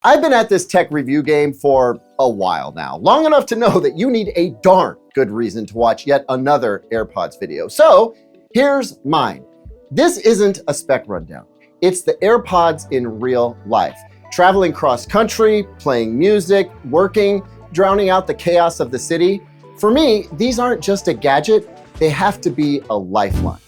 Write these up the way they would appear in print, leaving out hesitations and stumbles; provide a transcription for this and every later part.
I've been at this tech review game for a while now, long enough to know that you need a darn good reason to watch yet another AirPods video. So here's mine. This isn't a spec rundown. It's the AirPods in real life. Traveling cross country, playing music, working, drowning out the chaos of the city. For me, these aren't just a gadget, they have to be a lifeline.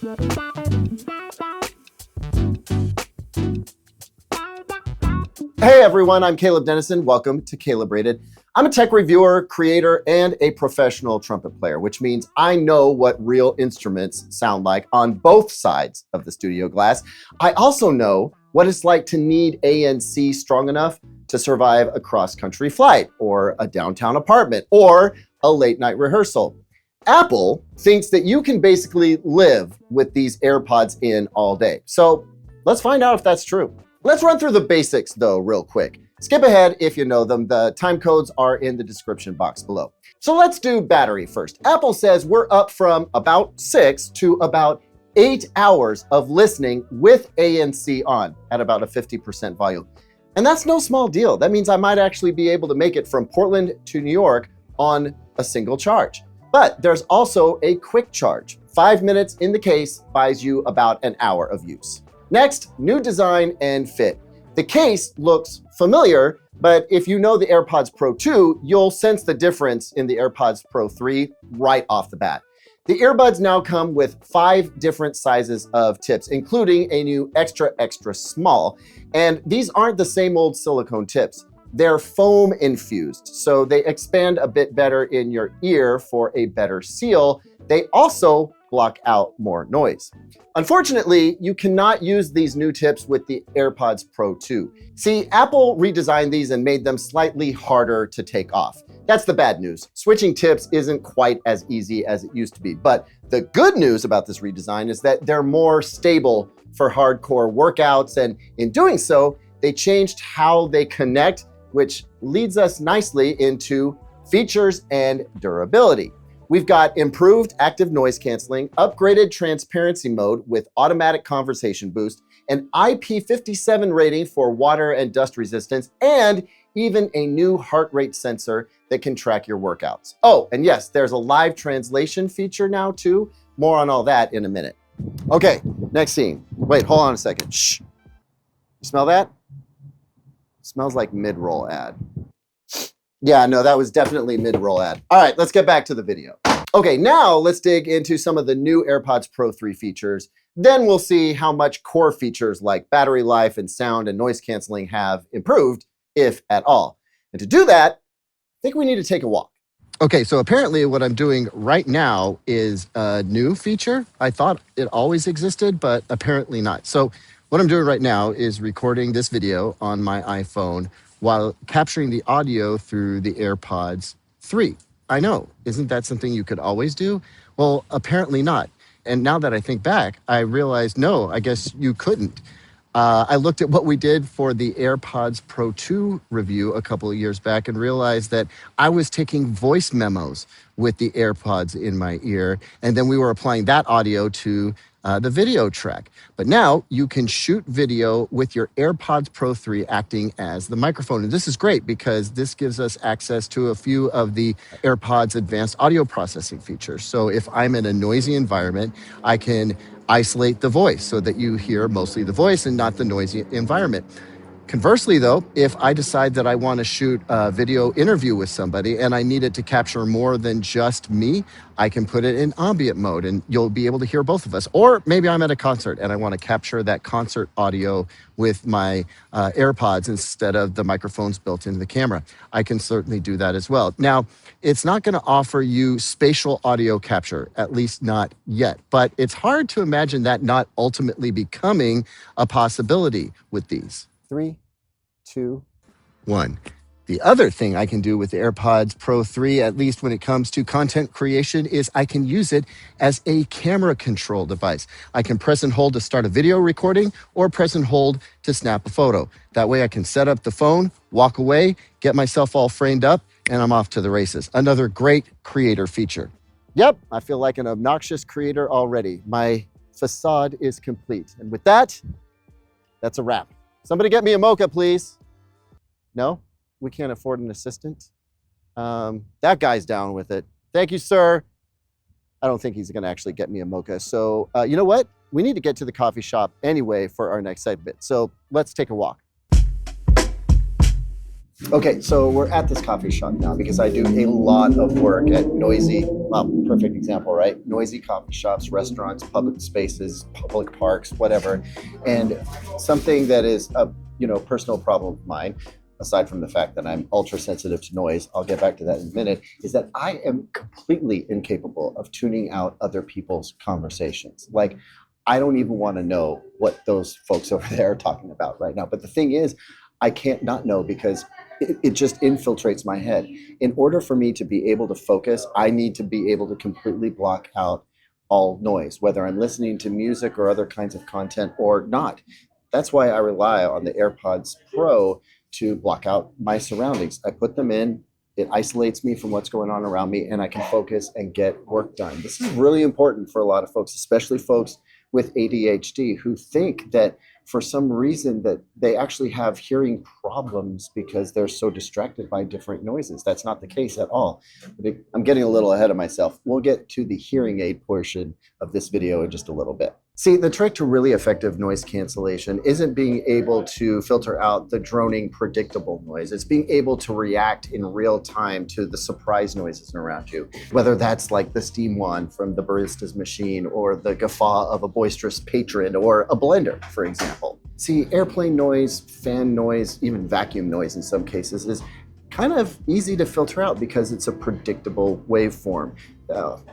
Hey everyone, I'm Caleb Dennison. Welcome to CalebRated. I'm a tech reviewer, creator, and a professional trumpet player, which means I know what real instruments sound like on both sides of the studio glass. I also know what it's like to need ANC strong enough to survive a cross-country flight, or a downtown apartment, or a late-night rehearsal. Apple thinks that you can basically live with these AirPods in all day. So let's find out if that's true. Let's run through the basics though real quick. Skip ahead if you know them. The time codes are in the description box below. So let's do battery first. Apple says we're up from about 6 to about 8 hours of listening with ANC on at about a 50% volume. And that's no small deal. That means I might actually be able to make it from Portland to New York on a single charge. But there's also a quick charge. 5 minutes in the case buys you about an hour of use. Next, new design and fit. The case looks familiar, but if you know the AirPods Pro 2, you'll sense the difference in the AirPods Pro 3 right off the bat. The earbuds now come with 5 different sizes of tips, including a new extra small. And these aren't the same old silicone tips. They're foam infused, so they expand a bit better in your ear for a better seal. They also block out more noise. Unfortunately, you cannot use these new tips with the AirPods Pro 2. See, Apple redesigned these and made them slightly harder to take off. That's the bad news. Switching tips isn't quite as easy as it used to be. But the good news about this redesign is that they're more stable for hardcore workouts, and in doing so, they changed how they connect, which leads us nicely into features and durability. We've got improved active noise canceling, upgraded transparency mode with automatic conversation boost, an IP57 rating for water and dust resistance, and even a new heart rate sensor that can track your workouts. Oh, and yes, there's a live translation feature now too. More on all that in a minute. Okay, next scene. Wait, hold on a second. Shh. You smell that? Smells like mid-roll ad. Yeah, no, that was definitely mid-roll ad. All right, let's get back to the video. Okay, now let's dig into some of the new AirPods Pro 3 features. Then we'll see how much core features like battery life and sound and noise canceling have improved, if at all. And to do that, I think we need to take a walk. Okay, so apparently what I'm doing right now is a new feature. I thought it always existed, but apparently not. So what I'm doing right now is recording this video on my iPhone while capturing the audio through the AirPods 3. I know, isn't that something you could always do? Well, apparently not. And now that I think back, I realized, no, I guess you couldn't. I looked at what we did for the AirPods Pro 2 review a couple of years back and realized that I was taking voice memos with the AirPods in my ear, and then we were applying that audio to the video track. But now you can shoot video with your AirPods Pro 3 acting as the microphone. And this is great because this gives us access to a few of the AirPods advanced audio processing features. So if I'm in a noisy environment, I can isolate the voice so that you hear mostly the voice and not the noisy environment. Conversely, though, if I decide that I want to shoot a video interview with somebody and I need it to capture more than just me, I can put it in ambient mode and you'll be able to hear both of us. Or maybe I'm at a concert and I want to capture that concert audio with my AirPods instead of the microphones built into the camera. I can certainly do that as well. Now, it's not going to offer you spatial audio capture, at least not yet, but it's hard to imagine that not ultimately becoming a possibility with these. 3, 2, 1. The other thing I can do with the AirPods Pro 3, at least when it comes to content creation, is I can use it as a camera control device. I can press and hold to start a video recording or press and hold to snap a photo. That way I can set up the phone, walk away, get myself all framed up, and I'm off to the races. Another great creator feature. Yep, I feel like an obnoxious creator already. My facade is complete. And with that, that's a wrap. Somebody get me a mocha, please. No, we can't afford an assistant. That guy's down with it. Thank you, sir. I don't think he's going to actually get me a mocha. So you know what? We need to get to the coffee shop anyway for our next segment. So let's take a walk. Okay, so we're at this coffee shop now because I do a lot of work at noisy, well, perfect example, right? Noisy coffee shops, restaurants, public spaces, public parks, whatever. And something that is a personal problem of mine, aside from the fact that I'm ultra sensitive to noise, I'll get back to that in a minute, is that I am completely incapable of tuning out other people's conversations. Like, I don't even want to know what those folks over there are talking about right now. But the thing is, I can't not know because it just infiltrates my head. In order for me to be able to focus, I need to be able to completely block out all noise, whether I'm listening to music or other kinds of content or not. That's why I rely on the AirPods Pro to block out my surroundings. I put them in, it isolates me from what's going on around me, and I can focus and get work done. This is really important for a lot of folks, especially folks with ADHD who think that for some reason that they actually have hearing problems because they're so distracted by different noises. That's not the case at all. I'm getting a little ahead of myself. We'll get to the hearing aid portion of this video in just a little bit. See, the trick to really effective noise cancellation isn't being able to filter out the droning, predictable noise. It's being able to react in real time to the surprise noises around you, whether that's like the steam wand from the barista's machine or the guffaw of a boisterous patron or a blender, for example. See, airplane noise, fan noise, even vacuum noise in some cases is kind of easy to filter out because it's a predictable waveform.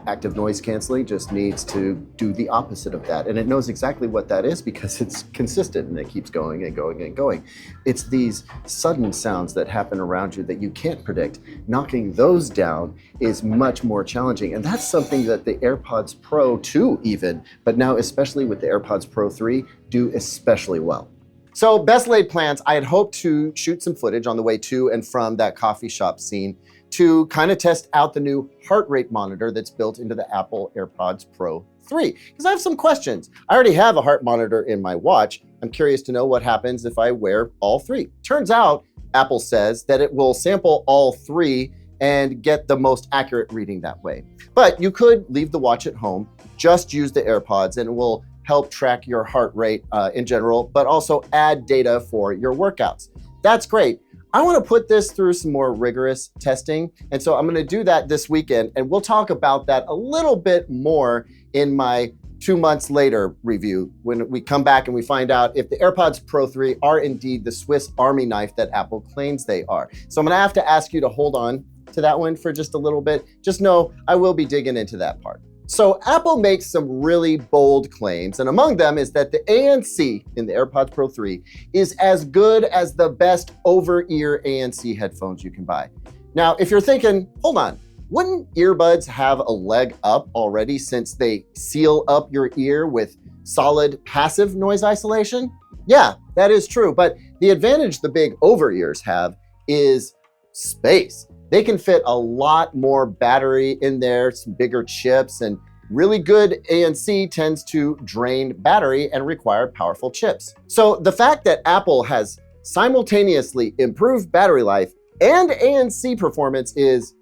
Active noise canceling just needs to do the opposite of that. And it knows exactly what that is because it's consistent and it keeps going and going and going. It's these sudden sounds that happen around you that you can't predict. Knocking those down is much more challenging. And that's something that the AirPods Pro 2 even, but now especially with the AirPods Pro 3, do especially well. So best laid plans, I had hoped to shoot some footage on the way to and from that coffee shop scene to kind of test out the new heart rate monitor that's built into the Apple AirPods Pro 3. Because I have some questions. I already have a heart monitor in my watch. I'm curious to know what happens if I wear all three. Turns out, Apple says that it will sample all three and get the most accurate reading that way. But you could leave the watch at home, just use the AirPods, and it will help track your heart rate in general, but also add data for your workouts. That's great. I want to put this through some more rigorous testing. And so I'm going to do that this weekend. And we'll talk about that a little bit more in my 2 months later review when we come back and we find out if the AirPods Pro 3 are indeed the Swiss Army knife that Apple claims they are. So I'm going to have to ask you to hold on to that one for just a little bit. Just know I will be digging into that part. So Apple makes some really bold claims, and among them is that the ANC in the AirPods Pro 3 is as good as the best over-ear ANC headphones you can buy. Now, if you're thinking, hold on, wouldn't earbuds have a leg up already since they seal up your ear with solid passive noise isolation? Yeah, that is true, but the advantage the big over-ears have is space. They can fit a lot more battery in there, some bigger chips, and really good ANC tends to drain battery and require powerful chips. So the fact that Apple has simultaneously improved battery life and ANC performance is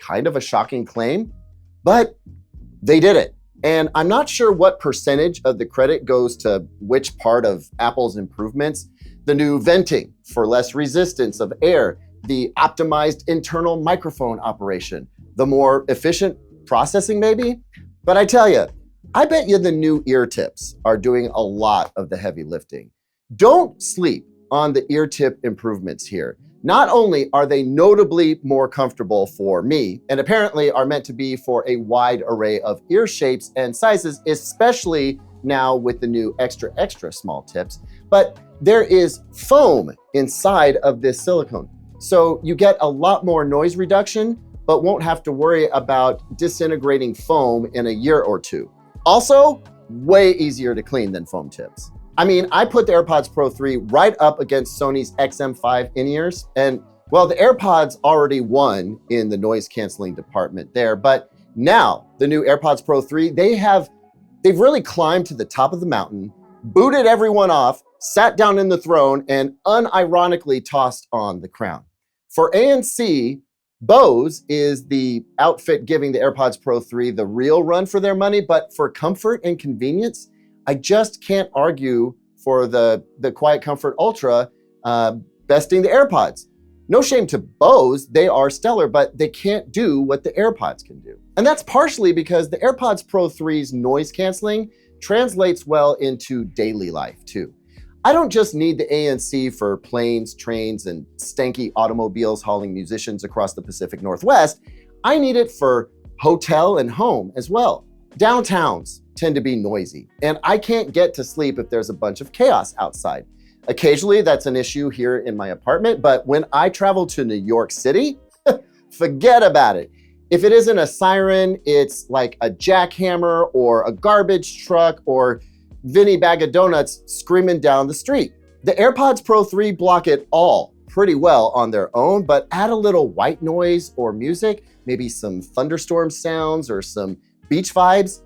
kind of a shocking claim, but they did it. And I'm not sure what percentage of the credit goes to which part of Apple's improvements. The new venting for less resistance of air, the optimized internal microphone operation, the more efficient processing maybe. But I tell you, I bet you the new ear tips are doing a lot of the heavy lifting. Don't sleep on the ear tip improvements here. Not only are they notably more comfortable for me, and apparently are meant to be for a wide array of ear shapes and sizes, especially now with the new extra small tips, but there is foam inside of this silicone. So you get a lot more noise reduction, but won't have to worry about disintegrating foam in a year or two. Also, way easier to clean than foam tips. I mean, I put the AirPods Pro 3 right up against Sony's XM5 in-ears, and well, the AirPods already won in the noise canceling department there, but now the new AirPods Pro 3, they've really climbed to the top of the mountain booted everyone off, sat down in the throne, and unironically tossed on the crown. For ANC, Bose is the outfit giving the AirPods Pro 3 the real run for their money, but for comfort and convenience, I just can't argue for the Quiet Comfort Ultra besting the AirPods. No shame to Bose, they are stellar, but they can't do what the AirPods can do. And that's partially because the AirPods Pro 3's noise canceling translates well into daily life too. I don't just need the ANC for planes, trains, and stanky automobiles hauling musicians across the Pacific Northwest. I need it for hotel and home as well. Downtowns tend to be noisy, and I can't get to sleep if there's a bunch of chaos outside. Occasionally, that's an issue here in my apartment, but when I travel to New York City, forget about it. If it isn't a siren, it's like a jackhammer or a garbage truck or Vinny Bag of Donuts screaming down the street. The AirPods Pro 3 block it all pretty well on their own, but add a little white noise or music, maybe some thunderstorm sounds or some beach vibes,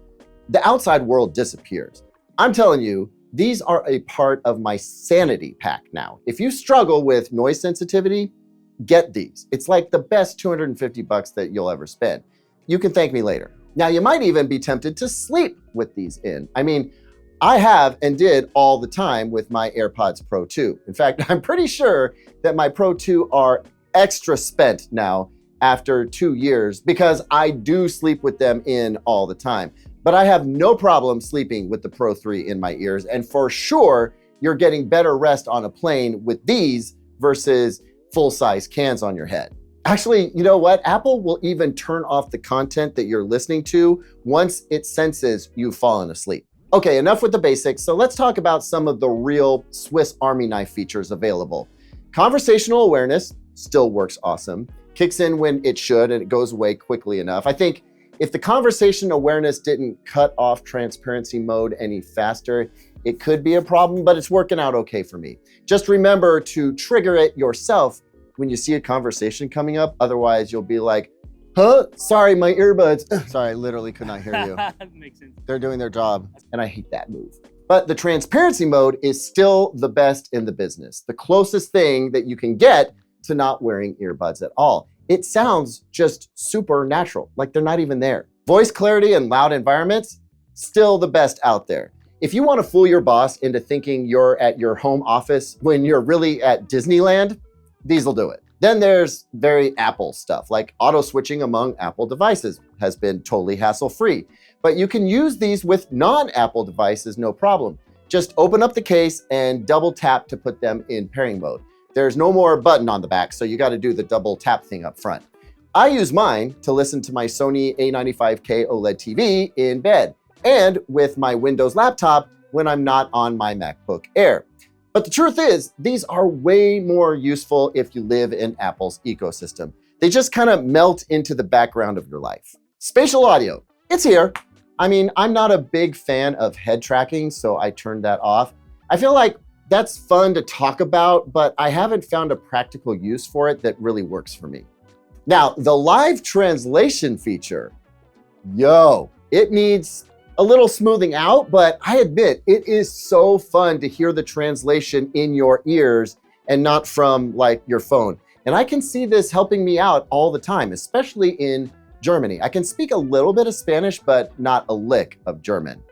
the outside world disappears. I'm telling you, these are a part of my sanity pack now. If you struggle with noise sensitivity, get these. It's like the best $250 that you'll ever spend. You can thank me later. Now, you might even be tempted to sleep with these in. I mean, I have and did all the time with my AirPods Pro 2. In fact, I'm pretty sure that my Pro 2 are extra spent now after 2 years because I do sleep with them in all the time. But I have no problem sleeping with the Pro 3 in my ears, and for sure, you're getting better rest on a plane with these versus full-size cans on your head. Actually, you know what? Apple will even turn off the content that you're listening to once it senses you've fallen asleep. Okay, enough with the basics, so let's talk about some of the real Swiss Army knife features available. Conversational awareness still works awesome, kicks in when it should, and it goes away quickly enough. I think if the conversation awareness didn't cut off transparency mode any faster, it could be a problem, but it's working out okay for me. Just remember to trigger it yourself when you see a conversation coming up. Otherwise, you'll be like, huh? Sorry, my earbuds. Sorry, I literally could not hear you. Makes sense. They're doing their job, and I hate that move. But the transparency mode is still the best in the business, the closest thing that you can get to not wearing earbuds at all. It sounds just super natural, like they're not even there. Voice clarity in loud environments, still the best out there. If you want to fool your boss into thinking you're at your home office when you're really at Disneyland, these will do it. Then there's very Apple stuff, like auto switching among Apple devices has been totally hassle-free. But you can use these with non-Apple devices, no problem. Just open up the case and double tap to put them in pairing mode. There's no more button on the back, so you got to do the double tap thing up front. I use mine to listen to my Sony A95K OLED TV in bed and with my Windows laptop when I'm not on my MacBook Air. But the truth is, these are way more useful if you live in Apple's ecosystem. They just kind of melt into the background of your life. Spatial audio, it's here. I mean, I'm not a big fan of head tracking, so I turned that off. I feel like that's fun to talk about, but I haven't found a practical use for it that really works for me. Now, the live translation feature, it needs a little smoothing out, but I admit it is so fun to hear the translation in your ears and not from like your phone. And I can see this helping me out all the time, especially in Germany. I can speak a little bit of Spanish, but not a lick of German.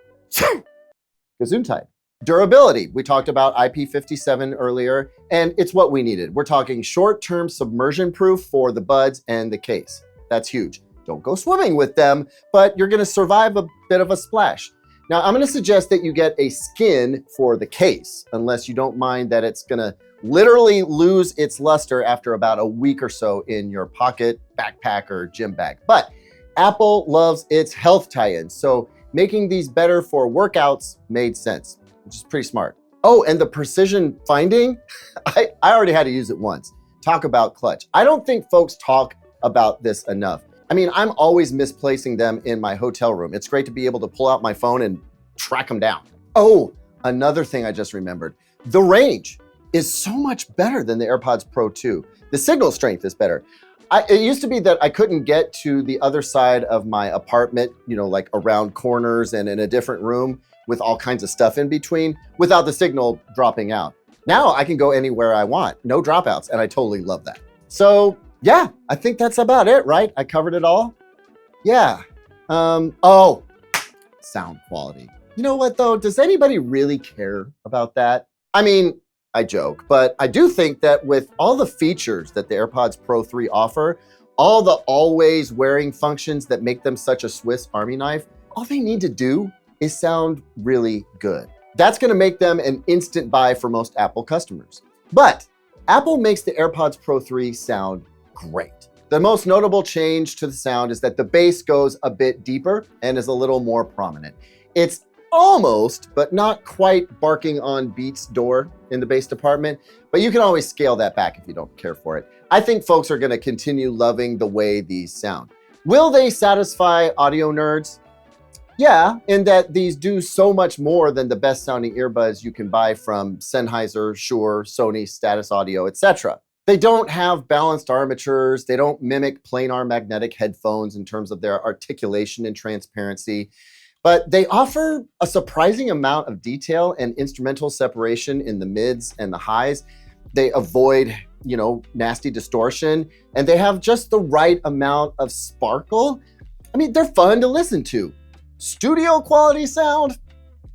Gesundheit. Durability. We talked about IP57 earlier, and it's what we needed. We're talking short-term submersion proof for the buds and the case. That's huge. Don't go swimming with them, but you're gonna survive a bit of a splash. Now, I'm gonna suggest that you get a skin for the case, unless you don't mind that it's gonna literally lose its luster after about a week or so in your pocket, backpack, or gym bag. But Apple loves its health tie-ins, so making these better for workouts made sense, which is pretty smart. Oh, and the precision finding, I already had to use it once. Talk about clutch. I don't think folks talk about this enough. I mean, I'm always misplacing them in my hotel room. It's great to be able to pull out my phone and track them down. Oh, another thing I just remembered. The range is so much better than the AirPods Pro 2. The signal strength is better. It used to be that I couldn't get to the other side of my apartment, you know, like around corners and in a different room with all kinds of stuff in between without the signal dropping out. Now I can go anywhere I want, no dropouts, and I totally love that. So yeah, I think that's about it, right? I covered it all. Yeah. Oh, sound quality. You know what though? Does anybody really care about that? I mean, I joke, but I do think that with all the features that the AirPods Pro 3 offer, all the always wearing functions that make them such a Swiss Army knife, all they need to do is sound really good. That's gonna make them an instant buy for most Apple customers. But Apple makes the AirPods Pro 3 sound great. The most notable change to the sound is that the bass goes a bit deeper and is a little more prominent. It's almost, but not quite barking on Beats' door in the bass department, but you can always scale that back if you don't care for it. I think folks are gonna continue loving the way these sound. Will they satisfy audio nerds? Yeah, in that these do so much more than the best sounding earbuds you can buy from Sennheiser, Shure, Sony, Status Audio, etc. They don't have balanced armatures. They don't mimic planar magnetic headphones in terms of their articulation and transparency, but they offer a surprising amount of detail and instrumental separation in the mids and the highs. They avoid, you know, nasty distortion, and they have just the right amount of sparkle. I mean, they're fun to listen to. Studio quality sound?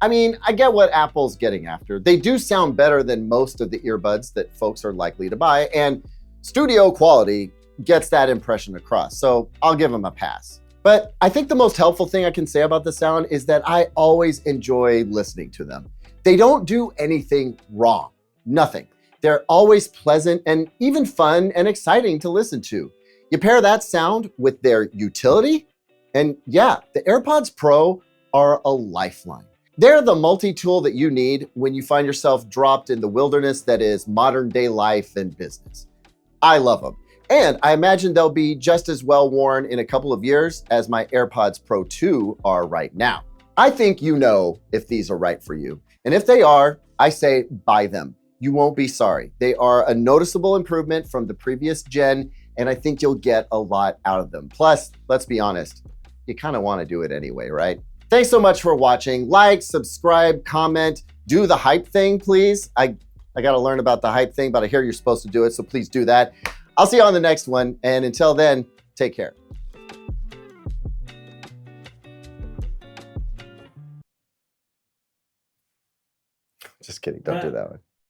I mean, I get what Apple's getting after. They do sound better than most of the earbuds that folks are likely to buy, and studio quality gets that impression across, so I'll give them a pass. But I think the most helpful thing I can say about the sound is that I always enjoy listening to them. They don't do anything wrong, nothing. They're always pleasant and even fun and exciting to listen to. You pair that sound with their utility, and yeah, the AirPods Pro are a lifeline. They're the multi-tool that you need when you find yourself dropped in the wilderness that is modern day life and business. I love them. And I imagine they'll be just as well worn in a couple of years as my AirPods Pro 2 are right now. I think you know if these are right for you. And if they are, I say buy them. You won't be sorry. They are a noticeable improvement from the previous gen, and I think you'll get a lot out of them. Plus, let's be honest, you kind of want to do it anyway, right? Thanks so much for watching. Like, subscribe, comment, do the hype thing, please. I got to learn about the hype thing, but I hear you're supposed to do it, so please do that. I'll see you on the next one, and until then, take care. Just kidding, don't do that one.